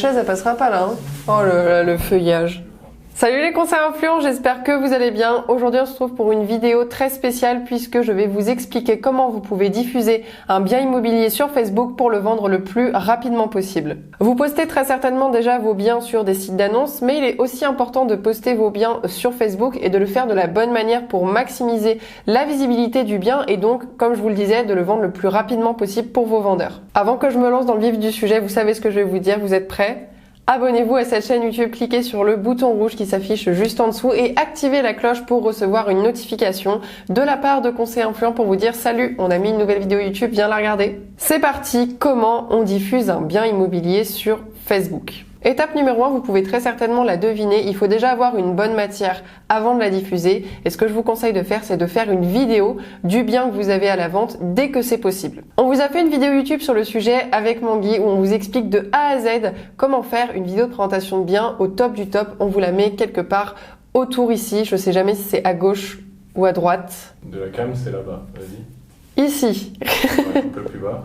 chaise, elle passera pas là. Hein. Oh le feuillage. Salut les conseillers influents, j'espère que vous allez bien. Aujourd'hui on se retrouve pour une vidéo très spéciale puisque je vais vous expliquer comment vous pouvez diffuser un bien immobilier sur Facebook pour le vendre le plus rapidement possible. Vous postez très certainement déjà vos biens sur des sites d'annonces, mais il est aussi important de poster vos biens sur Facebook et de le faire de la bonne manière pour maximiser la visibilité du bien et donc, comme je vous le disais, de le vendre le plus rapidement possible pour vos vendeurs. Avant que je me lance dans le vif du sujet, vous savez ce que je vais vous dire, vous êtes prêts ? Abonnez-vous à cette chaîne YouTube, cliquez sur le bouton rouge qui s'affiche juste en dessous et activez la cloche pour recevoir une notification de la part de conseillers influents pour vous dire salut, on a mis une nouvelle vidéo YouTube, viens la regarder. C'est parti, comment on diffuse un bien immobilier sur Facebook ? Étape numéro 1, vous pouvez très certainement la deviner, il faut déjà avoir une bonne matière avant de la diffuser et ce que je vous conseille de faire, c'est de faire une vidéo du bien que vous avez à la vente dès que c'est possible. On vous a fait une vidéo YouTube sur le sujet avec Mangui où on vous explique de A à Z comment faire une vidéo de présentation de bien au top du top. On vous la met quelque part autour ici, je sais jamais si c'est à gauche ou à droite. De la cam, c'est là-bas, vas-y. Ici. Ouais, un peu plus bas.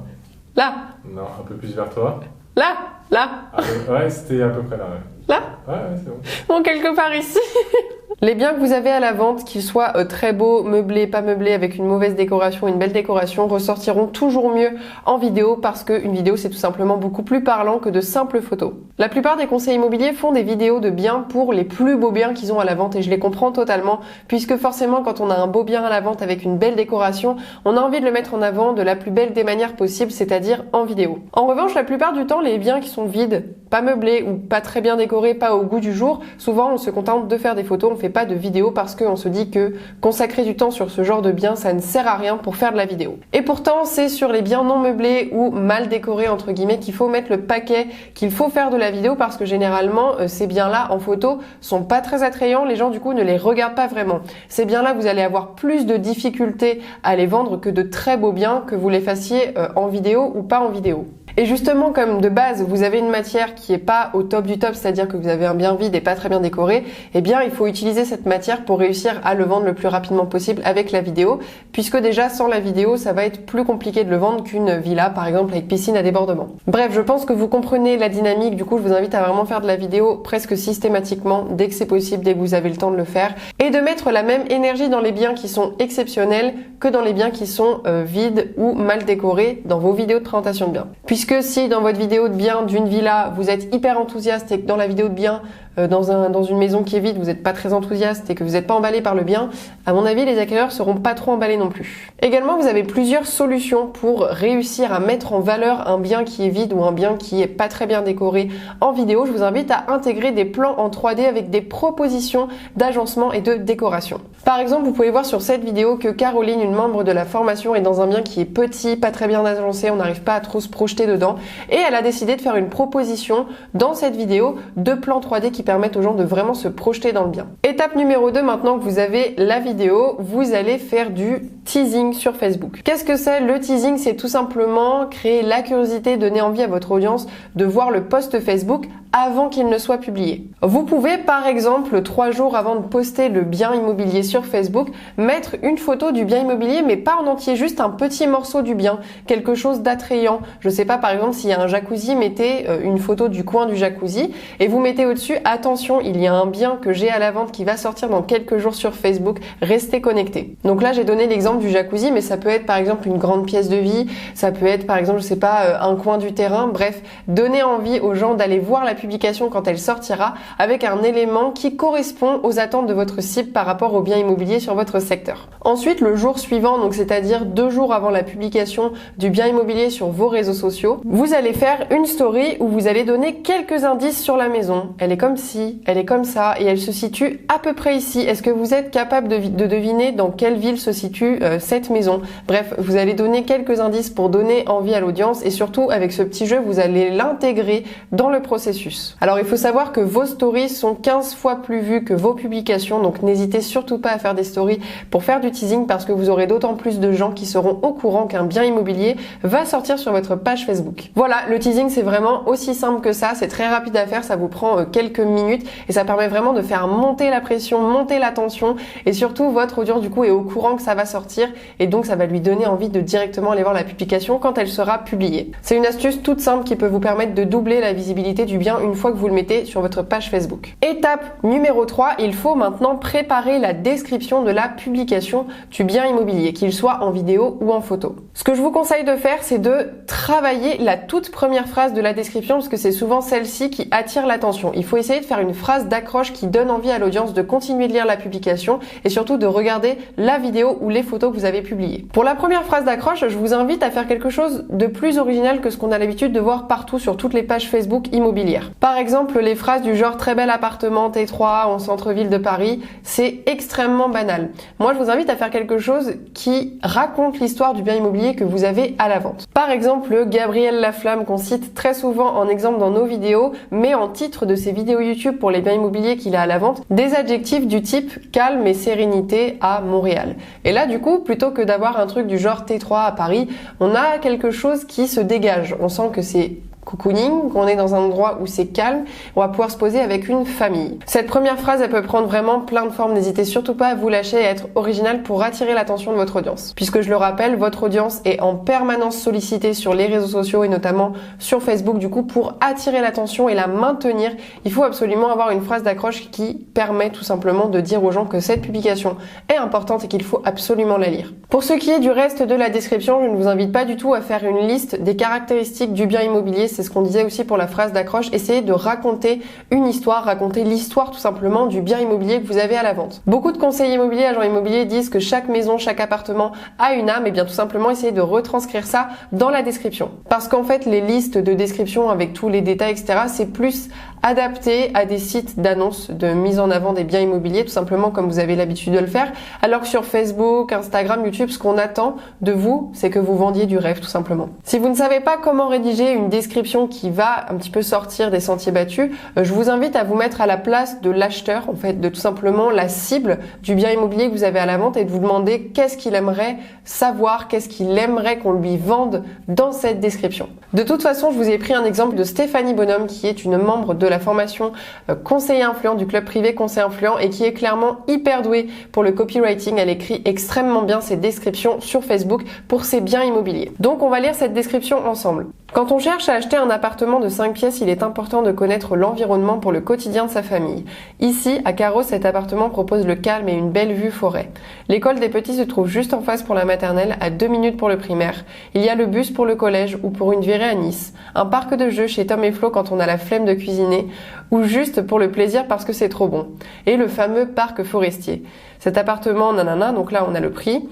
Là. Non, un peu plus vers toi. Là. Là. Ah, ouais, c'était à peu près là. Ouais. Là. Ouais, c'est bon. Bon, quelque part ici. Les biens que vous avez à la vente, qu'ils soient très beaux, meublés, pas meublés, avec une mauvaise décoration, une belle décoration, ressortiront toujours mieux en vidéo parce qu'une vidéo c'est tout simplement beaucoup plus parlant que de simples photos. La plupart des conseillers immobiliers font des vidéos de biens pour les plus beaux biens qu'ils ont à la vente et je les comprends totalement puisque forcément quand on a un beau bien à la vente avec une belle décoration, on a envie de le mettre en avant de la plus belle des manières possibles, c'est-à-dire en vidéo. En revanche, la plupart du temps, les biens qui sont vides, pas meublés ou pas très bien décorés, pas au goût du jour, souvent on se contente de faire des photos, on fait pas de vidéo parce qu'on se dit que consacrer du temps sur ce genre de biens, ça ne sert à rien pour faire de la vidéo. Et pourtant, c'est sur les biens non meublés ou mal décorés entre guillemets qu'il faut mettre le paquet, qu'il faut faire de la vidéo parce que généralement, ces biens-là en photo sont pas très attrayants, les gens du coup ne les regardent pas vraiment. Ces biens-là, vous allez avoir plus de difficultés à les vendre que de très beaux biens que vous les fassiez en vidéo ou pas en vidéo. Et justement, comme de base, vous avez une matière qui est pas au top du top, c'est-à-dire que vous avez un bien vide et pas très bien décoré, eh bien, il faut utiliser cette matière pour réussir à le vendre le plus rapidement possible avec la vidéo, puisque déjà, sans la vidéo, ça va être plus compliqué de le vendre qu'une villa, par exemple, avec piscine à débordement. Bref, je pense que vous comprenez la dynamique, du coup, je vous invite à vraiment faire de la vidéo presque systématiquement, dès que c'est possible, dès que vous avez le temps de le faire, et de mettre la même énergie dans les biens qui sont exceptionnels que dans les biens qui sont vides ou mal décorés dans vos vidéos de présentation de biens. Puisque si dans votre vidéo de bien d'une villa, vous êtes hyper enthousiaste et que dans la vidéo de bien dans une maison qui est vide, vous n'êtes pas très enthousiaste et que vous n'êtes pas emballé par le bien, à mon avis, les acquéreurs seront pas trop emballés non plus. Également, vous avez plusieurs solutions pour réussir à mettre en valeur un bien qui est vide ou un bien qui est pas très bien décoré en vidéo. Je vous invite à intégrer des plans en 3D avec des propositions d'agencement et de décoration. Par exemple, vous pouvez voir sur cette vidéo que Caroline, une membre de la formation, est dans un bien qui est petit, pas très bien agencé, on n'arrive pas à trop se projeter dedans et elle a décidé de faire une proposition dans cette vidéo de plans 3D qui permettent aux gens de vraiment se projeter dans le bien. Étape numéro 2, maintenant que vous avez la vidéo, vous allez faire du teasing sur Facebook. Qu'est-ce que c'est le teasing? C'est tout simplement créer la curiosité, donner envie à votre audience de voir le post Facebook avant qu'il ne soit publié. Vous pouvez par exemple 3 jours avant de poster le bien immobilier sur Facebook, mettre une photo du bien immobilier mais pas en entier, juste un petit morceau du bien, quelque chose d'attrayant. Je sais pas, par exemple s'il y a un jacuzzi, mettez une photo du coin du jacuzzi et vous mettez au-dessus attention, il y a un bien que j'ai à la vente qui va sortir dans quelques jours sur Facebook, restez connectés. Donc là j'ai donné l'exemple du jacuzzi mais ça peut être par exemple une grande pièce de vie, ça peut être par exemple je sais pas un coin du terrain, bref, donnez envie aux gens d'aller voir la publication quand elle sortira avec un élément qui correspond aux attentes de votre cible par rapport au bien immobilier sur votre secteur. Ensuite, le jour suivant, donc c'est-à-dire 2 jours avant la publication du bien immobilier sur vos réseaux sociaux, vous allez faire une story où vous allez donner quelques indices sur la maison. Elle est comme ci, elle est comme ça et elle se situe à peu près ici. Est-ce que vous êtes capable de deviner dans quelle ville se situe cette maison? Bref, vous allez donner quelques indices pour donner envie à l'audience et surtout avec ce petit jeu, vous allez l'intégrer dans le processus. Alors il faut savoir que vos stories sont 15 fois plus vues que vos publications, donc n'hésitez surtout pas à faire des stories pour faire du teasing parce que vous aurez d'autant plus de gens qui seront au courant qu'un bien immobilier va sortir sur votre page Facebook. Voilà, le teasing c'est vraiment aussi simple que ça, c'est très rapide à faire, ça vous prend quelques minutes et ça permet vraiment de faire monter la pression, monter la tension et surtout votre audience du coup est au courant que ça va sortir et donc ça va lui donner envie de directement aller voir la publication quand elle sera publiée. C'est une astuce toute simple qui peut vous permettre de doubler la visibilité du bien une fois que vous le mettez sur votre page Facebook. Étape numéro 3, il faut maintenant préparer la description de la publication du bien immobilier, qu'il soit en vidéo ou en photo. Ce que je vous conseille de faire, c'est de travailler la toute première phrase de la description parce que c'est souvent celle-ci qui attire l'attention. Il faut essayer de faire une phrase d'accroche qui donne envie à l'audience de continuer de lire la publication et surtout de regarder la vidéo ou les photos que vous avez publiées. Pour la première phrase d'accroche, je vous invite à faire quelque chose de plus original que ce qu'on a l'habitude de voir partout sur toutes les pages Facebook immobilières. Par exemple, les phrases du genre très bel appartement T3 en centre-ville de Paris, c'est extrêmement banal. Moi, je vous invite à faire quelque chose qui raconte l'histoire du bien immobilier que vous avez à la vente. Par exemple, Gabriel Laflamme qu'on cite très souvent en exemple dans nos vidéos, met en titre de ses vidéos YouTube pour les biens immobiliers qu'il a à la vente des adjectifs du type calme et sérénité à Montréal. Et là, du coup, plutôt que d'avoir un truc du genre T3 à Paris, on a quelque chose qui se dégage. On sent que c'est cocooning, qu'on est dans un endroit où c'est calme, on va pouvoir se poser avec une famille. Cette première phrase, elle peut prendre vraiment plein de formes. N'hésitez surtout pas à vous lâcher et à être original pour attirer l'attention de votre audience. Puisque je le rappelle, votre audience est en permanence sollicitée sur les réseaux sociaux et notamment sur Facebook. Du coup, pour attirer l'attention et la maintenir, il faut absolument avoir une phrase d'accroche qui permet tout simplement de dire aux gens que cette publication est importante et qu'il faut absolument la lire. Pour ce qui est du reste de la description, je ne vous invite pas du tout à faire une liste des caractéristiques du bien immobilier. C'est ce qu'on disait aussi pour la phrase d'accroche. Essayez de raconter une histoire, raconter l'histoire tout simplement du bien immobilier que vous avez à la vente. Beaucoup de conseillers immobiliers, agents immobiliers disent que chaque maison, chaque appartement a une âme. Et bien tout simplement essayez de retranscrire ça dans la description. Parce qu'en fait, les listes de description avec tous les détails, etc., c'est plus adapté à des sites d'annonces de mise en avant des biens immobiliers, tout simplement comme vous avez l'habitude de le faire. Alors que sur Facebook, Instagram, YouTube, ce qu'on attend de vous, c'est que vous vendiez du rêve tout simplement. Si vous ne savez pas comment rédiger une description qui va un petit peu sortir des sentiers battus, je vous invite à vous mettre à la place de l'acheteur, en fait, de tout simplement la cible du bien immobilier que vous avez à la vente et de vous demander qu'est-ce qu'il aimerait savoir, qu'est-ce qu'il aimerait qu'on lui vende dans cette description. De toute façon, je vous ai pris un exemple de Stéphanie Bonhomme qui est une membre de la formation conseiller influent du club privé conseiller influent et qui est clairement hyper douée pour le copywriting. Elle écrit extrêmement bien ses descriptions sur Facebook pour ses biens immobiliers. Donc on va lire cette description ensemble. Quand on cherche à acheter un appartement de 5 pièces, il est important de connaître l'environnement pour le quotidien de sa famille. Ici, à Carros, cet appartement propose le calme et une belle vue forêt. L'école des petits se trouve juste en face pour la maternelle, à 2 minutes pour le primaire. Il y a le bus pour le collège ou pour une virée à Nice. Un parc de jeux chez Tom et Flo quand on a la flemme de cuisiner ou juste pour le plaisir parce que c'est trop bon. Et le fameux parc forestier. Cet appartement, nanana, donc là on a le prix.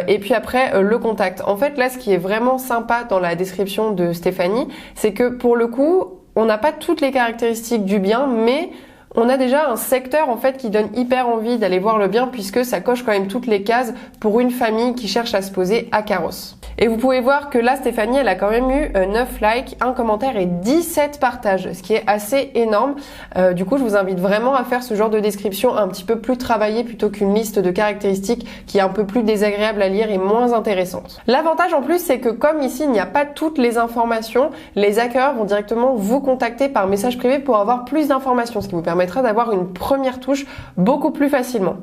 Et puis après, le contact. En fait, là, ce qui est vraiment sympa dans la description de Stéphanie, c'est que pour le coup, on n'a pas toutes les caractéristiques du bien, mais on a déjà un secteur en fait qui donne hyper envie d'aller voir le bien puisque ça coche quand même toutes les cases pour une famille qui cherche à se poser à Carros. Et vous pouvez voir que là, Stéphanie, elle a quand même eu 9 likes, 1 commentaire et 17 partages, ce qui est assez énorme. Du coup, je vous invite vraiment à faire ce genre de description un petit peu plus travaillée plutôt qu'une liste de caractéristiques qui est un peu plus désagréable à lire et moins intéressante. L'avantage en plus, c'est que comme ici, il n'y a pas toutes les informations, les hackers vont directement vous contacter par message privé pour avoir plus d'informations, ce qui vous permettra d'avoir une première touche beaucoup plus facilement.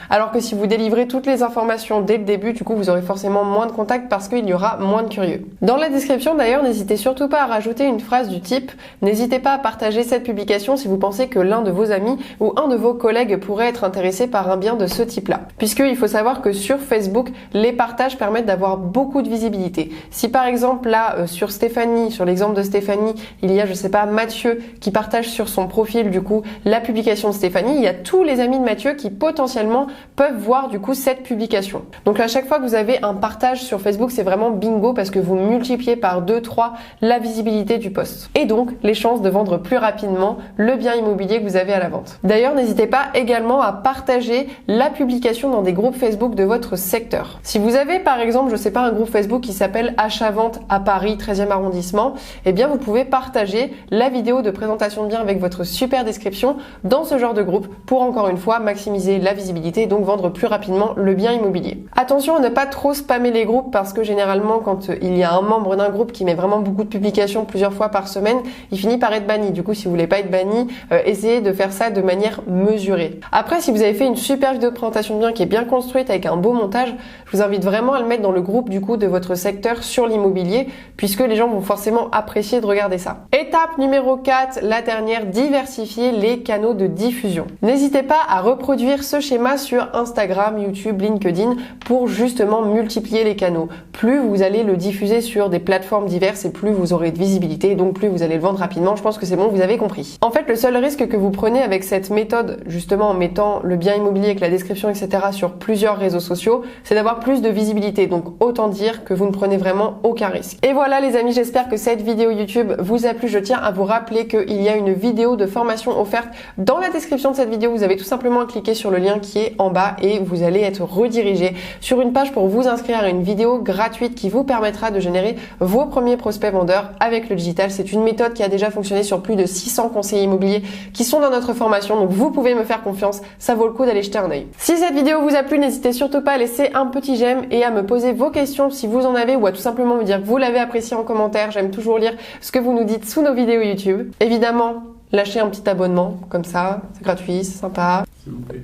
Alors que si vous délivrez toutes les informations dès le début, du coup, vous aurez forcément moins de contacts parce qu'il y aura moins de curieux. Dans la description, d'ailleurs, n'hésitez surtout pas à rajouter une phrase du type « N'hésitez pas à partager cette publication si vous pensez que l'un de vos amis ou un de vos collègues pourrait être intéressé par un bien de ce type-là. » Puisqu'il faut savoir que sur Facebook, les partages permettent d'avoir beaucoup de visibilité. Si par exemple, là, sur Stéphanie, sur l'exemple de Stéphanie, il y a, je sais pas, Mathieu qui partage sur son profil, du coup, la publication de Stéphanie, il y a tous les amis de Mathieu qui potentiellement peuvent voir du coup cette publication. Donc à chaque fois que vous avez un partage sur Facebook, c'est vraiment bingo parce que vous multipliez par 2, 3 la visibilité du post. Et donc les chances de vendre plus rapidement le bien immobilier que vous avez à la vente. D'ailleurs, n'hésitez pas également à partager la publication dans des groupes Facebook de votre secteur. Si vous avez par exemple, je sais pas, un groupe Facebook qui s'appelle Achat-Vente à Paris 13e arrondissement, eh bien vous pouvez partager la vidéo de présentation de bien avec votre super description dans ce genre de groupe pour encore une fois maximiser la visibilité donc vendre plus rapidement le bien immobilier. Attention à ne pas trop spammer les groupes parce que généralement quand il y a un membre d'un groupe qui met vraiment beaucoup de publications plusieurs fois par semaine, il finit par être banni. Du coup, si vous voulez pas être banni, essayez de faire ça de manière mesurée. Après, si vous avez fait une super vidéo de présentation de bien qui est bien construite avec un beau montage, je vous invite vraiment à le mettre dans le groupe du coup de votre secteur sur l'immobilier puisque les gens vont forcément apprécier de regarder ça. Étape numéro 4, la dernière, diversifier les canaux de diffusion. N'hésitez pas à reproduire ce schéma sur Instagram, YouTube, LinkedIn pour justement multiplier les canaux. Plus vous allez le diffuser sur des plateformes diverses et plus vous aurez de visibilité, donc plus vous allez le vendre rapidement. Je pense que c'est bon, vous avez compris. En fait, le seul risque que vous prenez avec cette méthode, justement en mettant le bien immobilier avec la description, etc. sur plusieurs réseaux sociaux, c'est d'avoir plus de visibilité. Donc autant dire que vous ne prenez vraiment aucun risque. Et voilà les amis, j'espère que cette vidéo YouTube vous a plu. Je tiens à vous rappeler qu'il y a une vidéo de formation offerte dans la description de cette vidéo. Vous avez tout simplement à cliquer sur le lien qui est en bas et vous allez être redirigé sur une page pour vous inscrire à une vidéo gratuite qui vous permettra de générer vos premiers prospects vendeurs avec le digital. C'est une méthode qui a déjà fonctionné sur plus de 600 conseillers immobiliers qui sont dans notre formation. Donc vous pouvez me faire confiance, ça vaut le coup d'aller jeter un œil. Si cette vidéo vous a plu, n'hésitez surtout pas à laisser un petit j'aime et à me poser vos questions si vous en avez ou à tout simplement me dire que vous l'avez apprécié en commentaire. J'aime toujours lire ce que vous nous dites sous nos vidéos YouTube. Évidemment, lâchez un petit abonnement comme ça, c'est gratuit, c'est sympa. S'il vous plaît.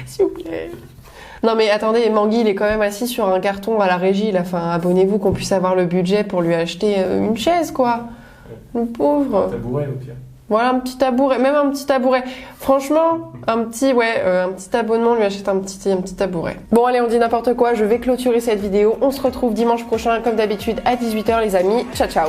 S'il vous plaît. Non mais attendez, Mangui il est quand même assis sur un carton à la régie là. Enfin, abonnez-vous qu'on puisse avoir le budget pour lui acheter une chaise quoi. Le pauvre. Un tabouret au pire. Voilà, un petit tabouret, même un petit tabouret. Franchement, un petit abonnement lui achète un petit tabouret. Bon allez, on dit n'importe quoi, je vais clôturer cette vidéo. On se retrouve dimanche prochain comme d'habitude à 18h les amis. Ciao ciao.